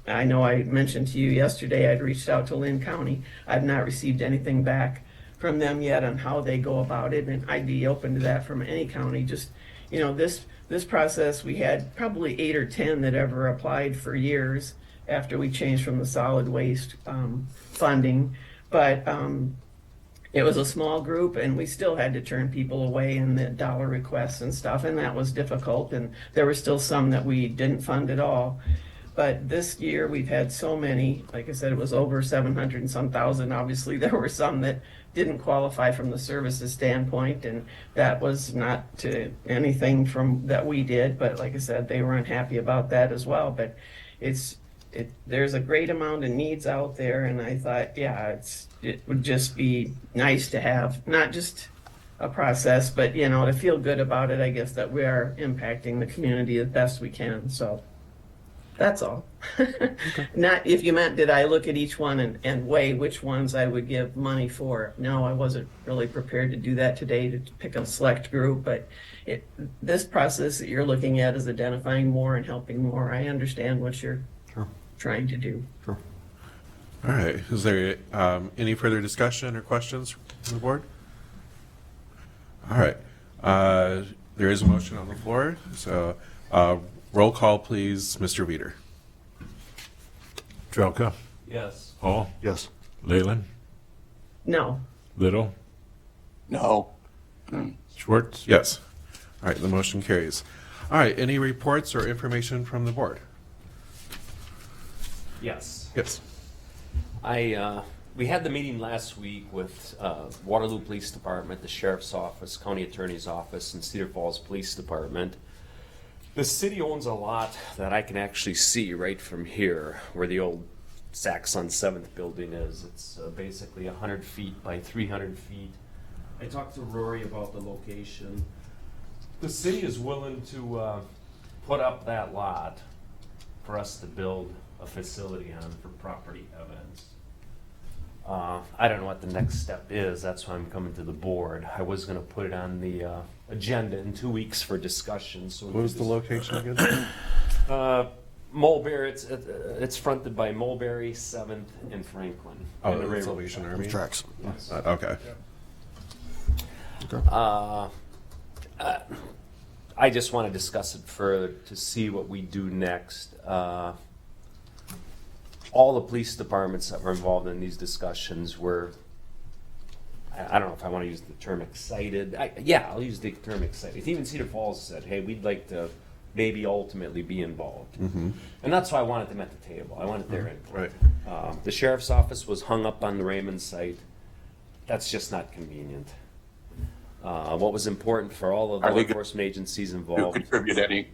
I know I mentioned to you yesterday I'd reached out to Lynn County. I've not received anything back from them yet on how they go about it, and I'd be open to that from any county. Just, you know, this process, we had probably 8 or 10 that ever applied for years after we changed from the solid waste funding. But it was a small group, and we still had to turn people away in the dollar requests and stuff, and that was difficult. And there were still some that we didn't fund at all. But this year we've had so many, like I said, it was over 700 and some thousand. Obviously, there were some that didn't qualify from the services standpoint, and that was not to anything from that we did. But like I said, they were unhappy about that as well. But there's a great amount of needs out there, and I thought, yeah, it would just be nice to have not just a process, but, you know, to feel good about it, I guess, that we are impacting the community the best we can. So that's all. Not if you meant, did I look at each one and weigh which ones I would give money for? No, I wasn't really prepared to do that today, to pick a select group. But this process that you're looking at is identifying more and helping more. I understand what you're trying to do. Sure. All right. Is there any further discussion or questions from the board? All right. There is a motion on the floor. So roll call, please, Mr. Veeder. Strelka, Yes. Hall, Yes. Leyland, No. Little, No. Schwartz. Yes. All right, the motion carries. All right, any reports or information from the board? Yes. Yes. We had the meeting last week with Waterloo Police Department, the Sheriff's Office, County Attorney's Office, and Cedar Falls Police Department. The city owns a lot that I can actually see right from here, where the old Saxon 7th building is. It's basically 100 feet by 300 feet. I talked to Rory about the location. The city is willing to put up that lot for us to build a facility on for property evidence. I don't know what the next step is. That's why I'm coming to the board. I was going to put it on the agenda in 2 weeks for discussion. So What was the location again? Mulberry. It's fronted by Mulberry, 7th, and Franklin. Oh, and the the railroad Salvation track. Army? Tracks. Yes. Okay. I just want to discuss it further to see what we do next. All the police departments that were involved in these discussions were, I don't know if I want to use the term excited. Yeah, I'll use the term excited. Even Cedar Falls said, hey, we'd like to maybe ultimately be involved. And that's why I wanted them at the table. I wanted their input. Right. The sheriff's office was hung up on the Raymond site. That's just not convenient. What was important for all of the Are law they go- enforcement agencies Do involved, contribute any,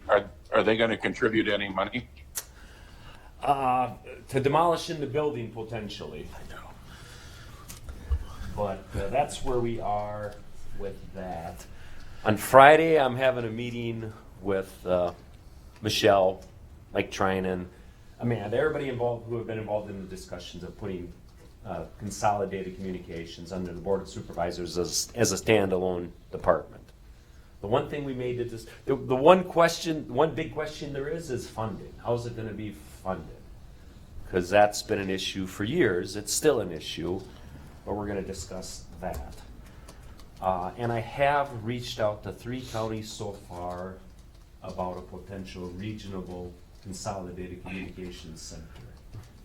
are they gonna contribute any money? to demolishing the building potentially. I know. But that's where we are with that. On Friday, I'm having a meeting with Michelle, Mike Trinan. I mean, everybody involved who have been involved in the discussions of putting consolidated communications under the Board of Supervisors as a standalone department. The one thing we made it is, the one big question there is funding. How's it going to be funded? Because that's been an issue for years. It's still an issue, but we're going to discuss that. And I have reached out to 3 counties so far about a potential regional consolidated communications center.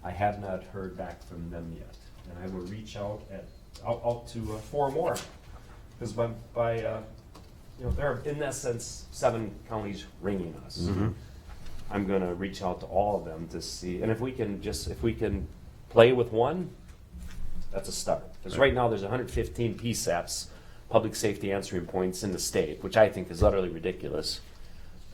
I have not heard back from them yet, and I will reach out to 4 more, because there are in essence 7 counties ringing us. I'm going to reach out to all of them to see, and if we can play with one, that's a start. Because right now there's 115 PSAPs, public safety answering points in the state, which I think is utterly ridiculous.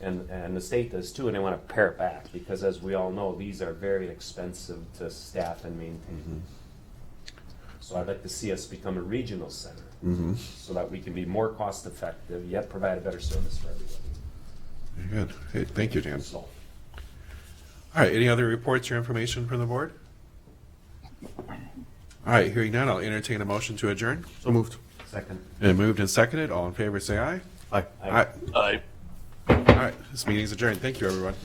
And the state does too, and they want to pare it back because, as we all know, these are very expensive to staff and maintain. So I'd like to see us become a regional center so that we can be more cost effective, yet provide a better service for everybody. Very good. Okay, thank you, Dan. So, All right, any other reports or information from the board? All right, hearing none, I'll entertain a motion to adjourn. So moved. second. And moved and seconded. All in favor, say aye. Aye. Aye. Aye. All right, this meeting is adjourned. Thank you, everyone.